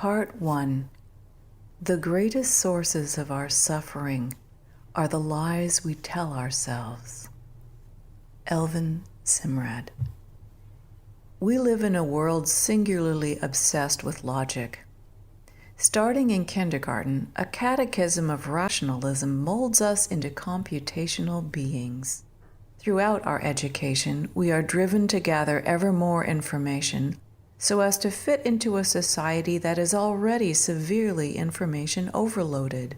Part 1. The greatest sources of our suffering are the lies we tell ourselves. Elvin Simrad. We live in a world singularly obsessed with logic. Starting in kindergarten, a catechism of rationalism molds us into computational beings. Throughout our education, we are driven to gather ever more information so as to fit into a society that is already severely information overloaded.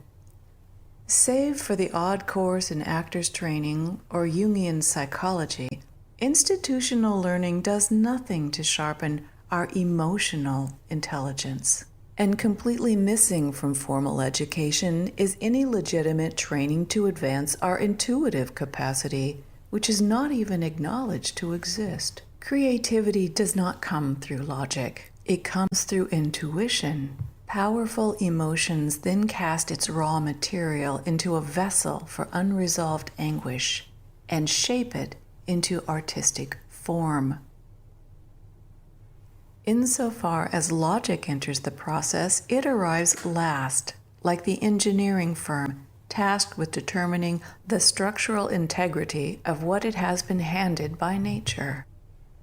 Save for the odd course in actors training or Jungian psychology, institutional learning does nothing to sharpen our emotional intelligence. And completely missing from formal education is any legitimate training to advance our intuitive capacity, which is not even acknowledged to exist. Creativity does not come through logic. It comes through intuition. Powerful emotions then cast its raw material into a vessel for unresolved anguish and shape it into artistic form. Insofar as logic enters the process, it arrives last, like the engineering firm tasked with determining the structural integrity of what it has been handed by nature.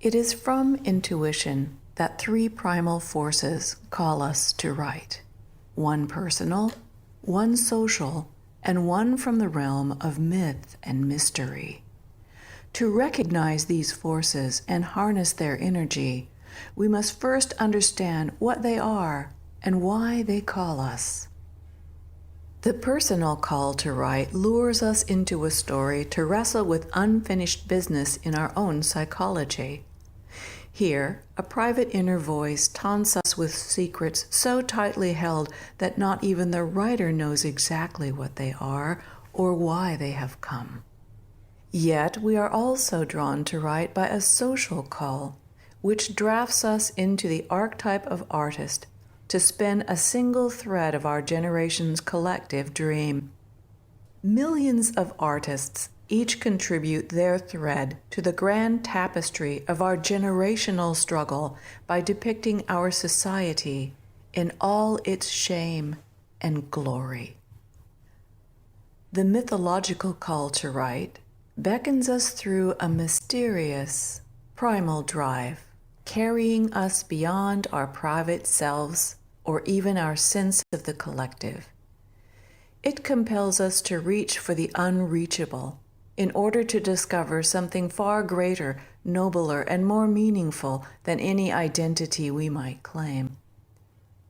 It is from intuition that three primal forces call us to write: one personal, one social, and one from the realm of myth and mystery. To recognize these forces and harness their energy, we must first understand what they are and why they call us. The personal call to write lures us into a story to wrestle with unfinished business in our own psychology. Here, a private inner voice taunts us with secrets so tightly held that not even the writer knows exactly what they are or why they have come. Yet we are also drawn to write by a social call, which drafts us into the archetype of artist to spin a single thread of our generation's collective dream. Millions of artists each contribute their thread to the grand tapestry of our generational struggle by depicting our society in all its shame and glory. The mythological call to write beckons us through a mysterious, primal drive, carrying us beyond our private selves or even our sense of the collective. It compels us to reach for the unreachable in order to discover something far greater, nobler, and more meaningful than any identity we might claim.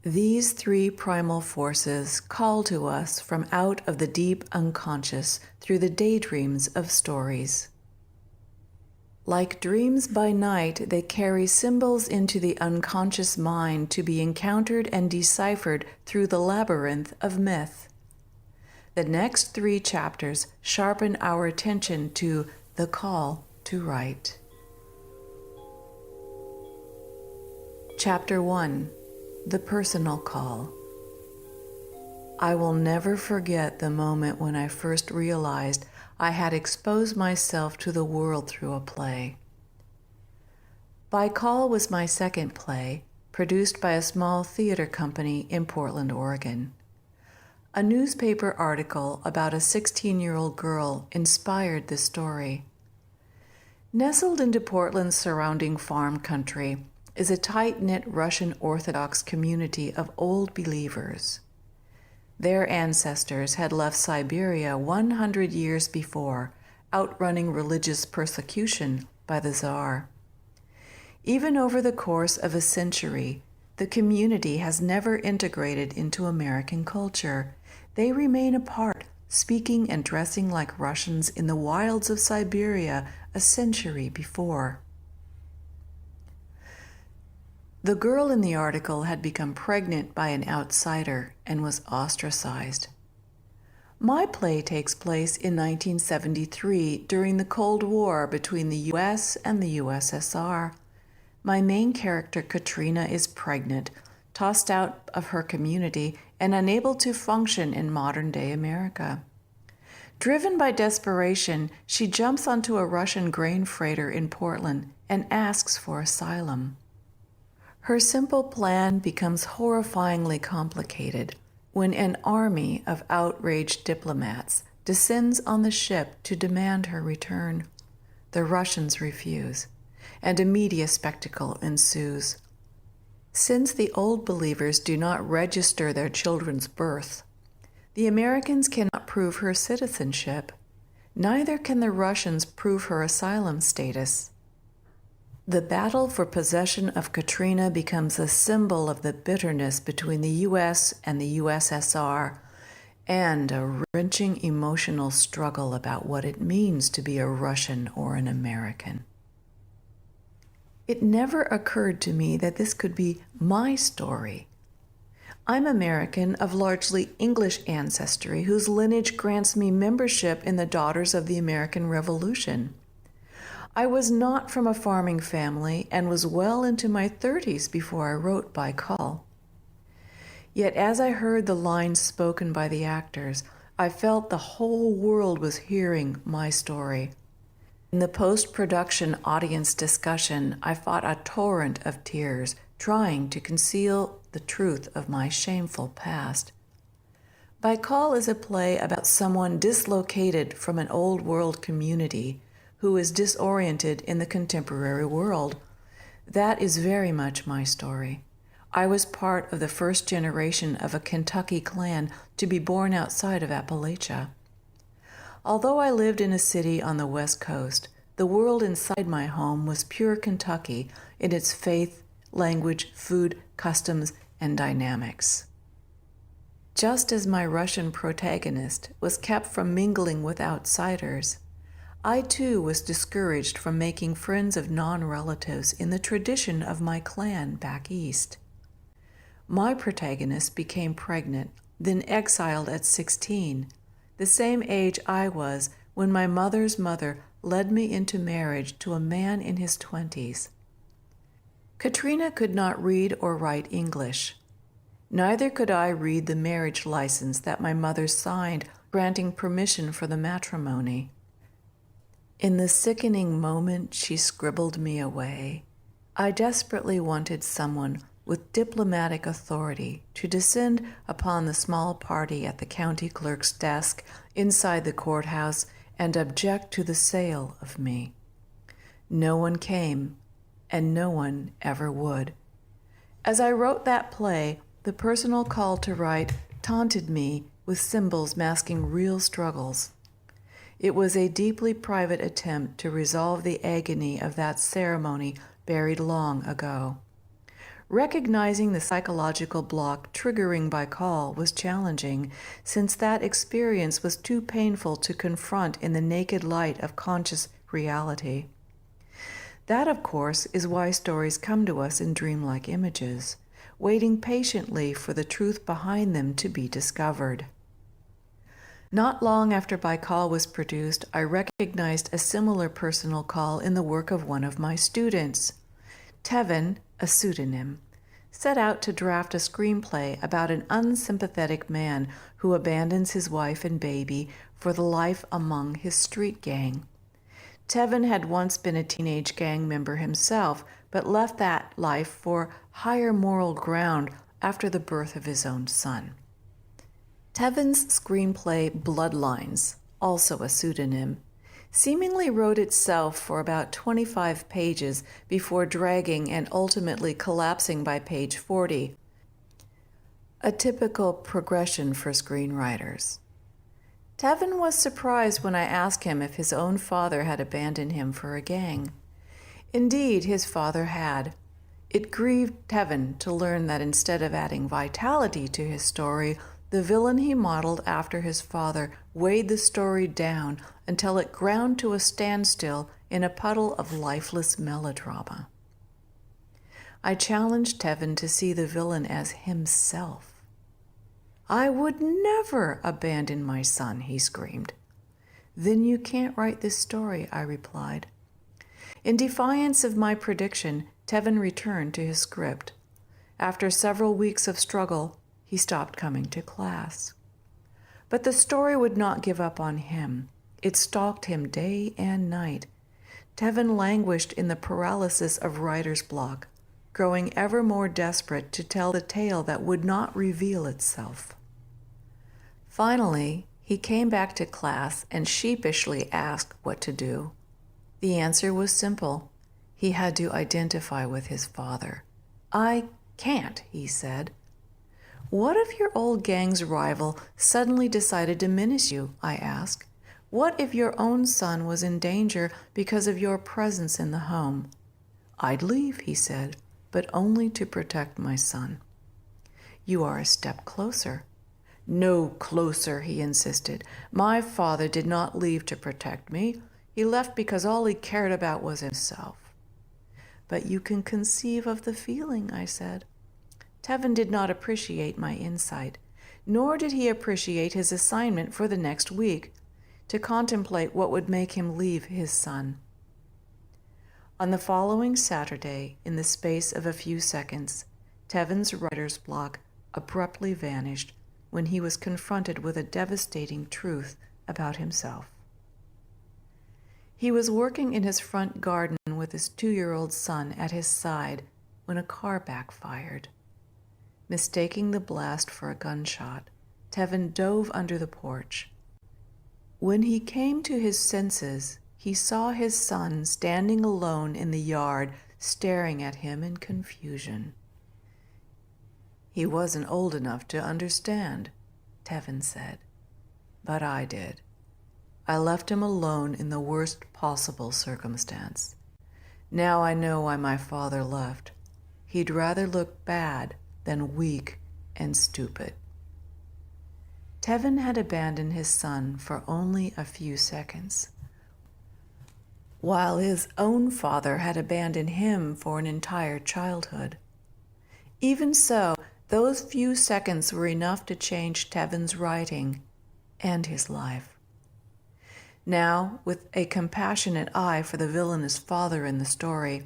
These three primal forces call to us from out of the deep unconscious through the daydreams of stories. Like dreams by night, they carry symbols into the unconscious mind to be encountered and deciphered through the labyrinth of myth. The next three chapters sharpen our attention to the call to write. Chapter 1. The Personal Call. I will never forget the moment when I first realized I had exposed myself to the world through a play. By Call was my second play, produced by a small theater company in Portland, Oregon. A newspaper article about a 16-year-old girl inspired the story. Nestled into Portland's surrounding farm country is a tight-knit Russian Orthodox community of old believers. Their ancestors had left Siberia 100 years before, outrunning religious persecution by the Tsar. Even over the course of a century, the community has never integrated into American culture. They remain apart, speaking and dressing like Russians in the wilds of Siberia a century before. The girl in the article had become pregnant by an outsider and was ostracized. My play takes place in 1973 during the Cold War between the U.S. and the USSR. My main character, Katrina, is pregnant, tossed out of her community, and unable to function in modern-day America. Driven by desperation, she jumps onto a Russian grain freighter in Portland and asks for asylum. Her simple plan becomes horrifyingly complicated when an army of outraged diplomats descends on the ship to demand her return. The Russians refuse, and a media spectacle ensues. Since the Old Believers do not register their children's birth, the Americans cannot prove her citizenship. Neither can the Russians prove her asylum status. The battle for possession of Katrina becomes a symbol of the bitterness between the U.S. and the USSR, and a wrenching emotional struggle about what it means to be a Russian or an American. It never occurred to me that this could be my story. I'm American of largely English ancestry whose lineage grants me membership in the Daughters of the American Revolution. I was not from a farming family and was well into my 30s before I wrote By Call. Yet as I heard the lines spoken by the actors, I felt the whole world was hearing my story. In the post-production audience discussion, I fought a torrent of tears, trying to conceal the truth of my shameful past. By Call is a play about someone dislocated from an old world community who is disoriented in the contemporary world. That is very much my story. I was part of the first generation of a Kentucky clan to be born outside of Appalachia. Although I lived in a city on the West Coast, the world inside my home was pure Kentucky in its faith, language, food, customs, and dynamics. Just as my Russian protagonist was kept from mingling with outsiders, I too was discouraged from making friends of non-relatives in the tradition of my clan back east. My protagonist became pregnant, then exiled at 16, the same age I was when my mother's mother led me into marriage to a man in his 20s. Katrina could not read or write English. Neither could I read the marriage license that my mother signed granting permission for the matrimony. In the sickening moment she scribbled me away, I desperately wanted someone with diplomatic authority to descend upon the small party at the county clerk's desk inside the courthouse and object to the sale of me. No one came, and no one ever would. As I wrote that play, the personal call to write taunted me with symbols masking real struggles. It was a deeply private attempt to resolve the agony of that ceremony buried long ago. Recognizing the psychological block triggering By Call was challenging, since that experience was too painful to confront in the naked light of conscious reality. That, of course, is why stories come to us in dreamlike images, waiting patiently for the truth behind them to be discovered. Not long after By Call was produced, I recognized a similar personal call in the work of one of my students. Tevin, a pseudonym, set out to draft a screenplay about an unsympathetic man who abandons his wife and baby for the life among his street gang. Tevin had once been a teenage gang member himself, but left that life for higher moral ground after the birth of his own son. Tevin's screenplay Bloodlines, also a pseudonym, seemingly wrote itself for about 25 pages before dragging and ultimately collapsing by page 40, a typical progression for screenwriters. Tevin was surprised when I asked him if his own father had abandoned him for a gang. Indeed, his father had. It grieved Tevin to learn that instead of adding vitality to his story, the villain he modeled after his father weighed the story down until it ground to a standstill in a puddle of lifeless melodrama. I challenged Tevin to see the villain as himself. "I would never abandon my son," he screamed. "Then you can't write this story," I replied. In defiance of my prediction, Tevin returned to his script. After several weeks of struggle, he stopped coming to class. But the story would not give up on him. It stalked him day and night. Tevin languished in the paralysis of writer's block, growing ever more desperate to tell the tale that would not reveal itself. Finally, he came back to class and sheepishly asked what to do. The answer was simple. He had to identify with his father. "I can't," he said. "What if your old gang's rival suddenly decided to menace you?" I asked. "What if your own son was in danger because of your presence in the home?" "I'd leave," he said, "but only to protect my son." "You are a step closer." "No closer," he insisted. "My father did not leave to protect me. He left because all he cared about was himself." "But you can conceive of the feeling," I said. Tevin did not appreciate my insight, nor did he appreciate his assignment for the next week, to contemplate what would make him leave his son. On the following Saturday, in the space of a few seconds, Tevin's writer's block abruptly vanished when he was confronted with a devastating truth about himself. He was working in his front garden with his 2-year-old son at his side when a car backfired. Mistaking the blast for a gunshot, Tevin dove under the porch. When he came to his senses, he saw his son standing alone in the yard, staring at him in confusion. "He wasn't old enough to understand," Tevin said. "But I did. I left him alone in the worst possible circumstance. Now I know why my father left. He'd rather look bad than weak and stupid." Tevin had abandoned his son for only a few seconds, while his own father had abandoned him for an entire childhood. Even so, those few seconds were enough to change Tevin's writing and his life. Now, with a compassionate eye for the villainous father in the story,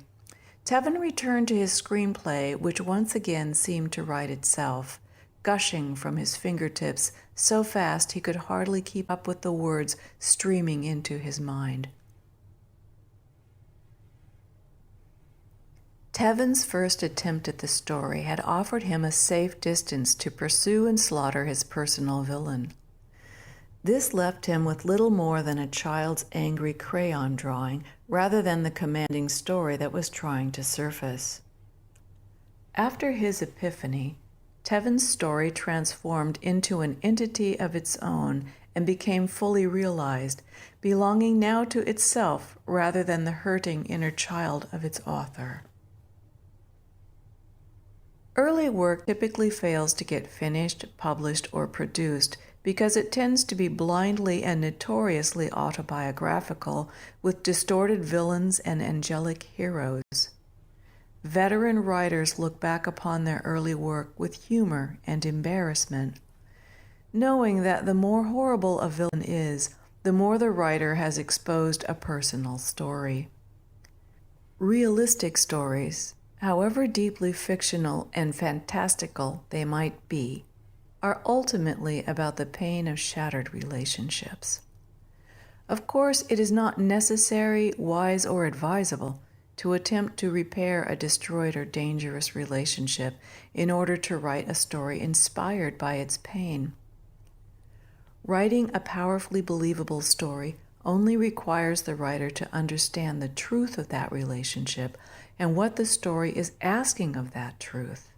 Tevin returned to his screenplay, which once again seemed to write itself, gushing from his fingertips so fast he could hardly keep up with the words streaming into his mind. Tevin's first attempt at the story had offered him a safe distance to pursue and slaughter his personal villain. This left him with little more than a child's angry crayon drawing rather than the commanding story that was trying to surface. After his epiphany, Tevin's story transformed into an entity of its own and became fully realized, belonging now to itself rather than the hurting inner child of its author. Early work typically fails to get finished, published, or produced because it tends to be blindly and notoriously autobiographical with distorted villains and angelic heroes. Veteran writers look back upon their early work with humor and embarrassment, knowing that the more horrible a villain is, the more the writer has exposed a personal story. Realistic stories, however deeply fictional and fantastical they might be, are ultimately about the pain of shattered relationships. Of course, it is not necessary, wise, or advisable to attempt to repair a destroyed or dangerous relationship in order to write a story inspired by its pain. Writing a powerfully believable story only requires the writer to understand the truth of that relationship and what the story is asking of that truth.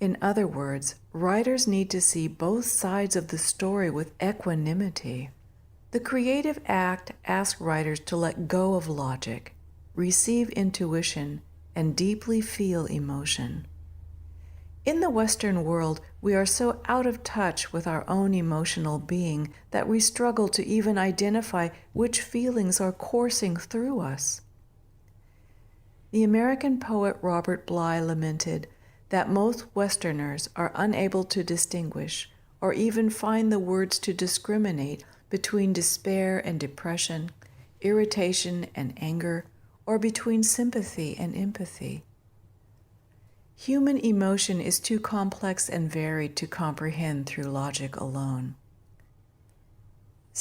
In other words, writers need to see both sides of the story with equanimity. The creative act asks writers to let go of logic, receive intuition, and deeply feel emotion. In the Western world, we are so out of touch with our own emotional being that we struggle to even identify which feelings are coursing through us. The American poet Robert Bly lamented that most Westerners are unable to distinguish or even find the words to discriminate between despair and depression, irritation and anger, or between sympathy and empathy. Human emotion is too complex and varied to comprehend through logic alone.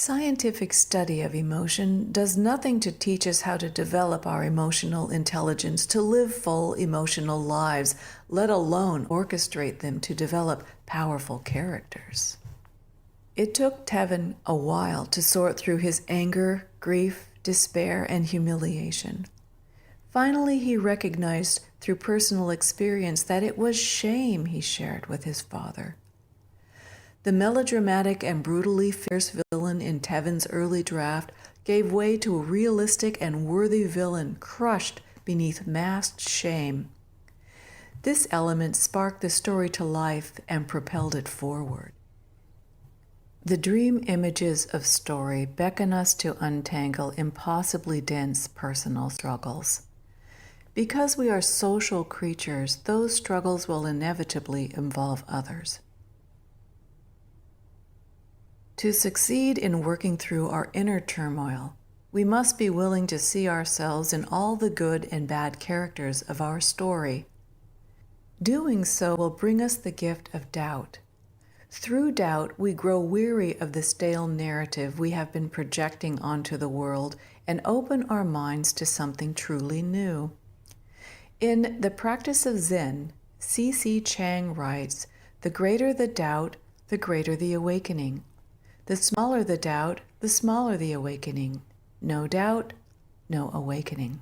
Scientific study of emotion does nothing to teach us how to develop our emotional intelligence to live full emotional lives, let alone orchestrate them to develop powerful characters. It took Tevin a while to sort through his anger, grief, despair, and humiliation. Finally, he recognized through personal experience that it was shame he shared with his father. The melodramatic and brutally fierce villain in Tevin's early draft gave way to a realistic and worthy villain crushed beneath masked shame. This element sparked the story to life and propelled it forward. The dream images of story beckon us to untangle impossibly dense personal struggles. Because we are social creatures, those struggles will inevitably involve others. To succeed in working through our inner turmoil, we must be willing to see ourselves in all the good and bad characters of our story. Doing so will bring us the gift of doubt. Through doubt, we grow weary of the stale narrative we have been projecting onto the world and open our minds to something truly new. In The Practice of Zen, C.C. Chang writes, "The greater the doubt, the greater the awakening. The smaller the doubt, the smaller the awakening. No doubt, no awakening."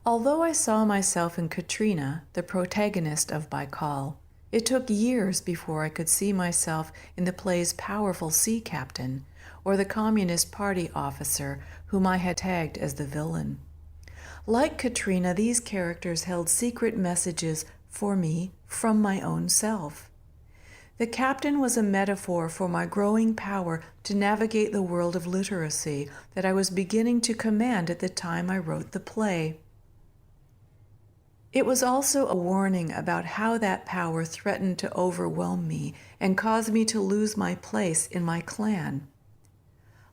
Although I saw myself in Katrina, the protagonist of Baikal, it took years before I could see myself in the play's powerful sea captain or the Communist Party officer whom I had tagged as the villain. Like Katrina, these characters held secret messages for me from my own self. The captain was a metaphor for my growing power to navigate the world of literacy that I was beginning to command at the time I wrote the play. It was also a warning about how that power threatened to overwhelm me and cause me to lose my place in my clan.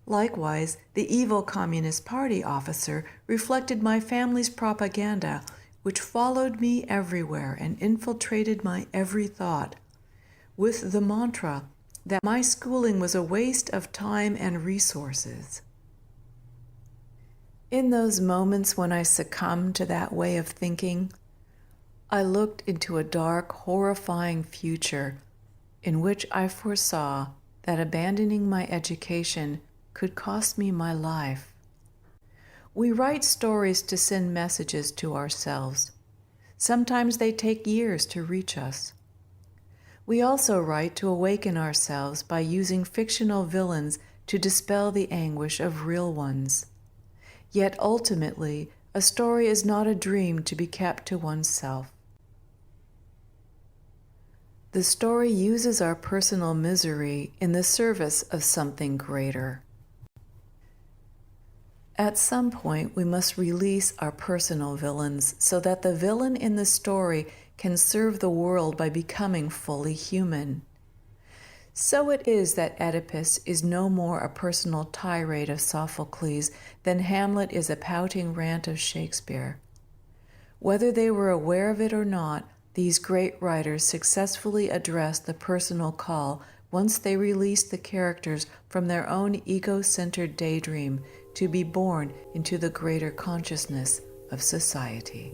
Likewise, the evil Communist Party officer reflected my family's propaganda, which followed me everywhere and infiltrated my every thought, with the mantra that my schooling was a waste of time and resources. In those moments when I succumbed to that way of thinking, I looked into a dark, horrifying future in which I foresaw that abandoning my education could cost me my life. We write stories to send messages to ourselves. Sometimes they take years to reach us. We also write to awaken ourselves by using fictional villains to dispel the anguish of real ones. Yet ultimately, a story is not a dream to be kept to oneself. The story uses our personal misery in the service of something greater. At some point, we must release our personal villains so that the villain in the story can serve the world by becoming fully human. So it is that Oedipus is no more a personal tirade of Sophocles than Hamlet is a pouting rant of Shakespeare. Whether they were aware of it or not, these great writers successfully addressed the personal call once they released the characters from their own ego-centered daydream to be born into the greater consciousness of society.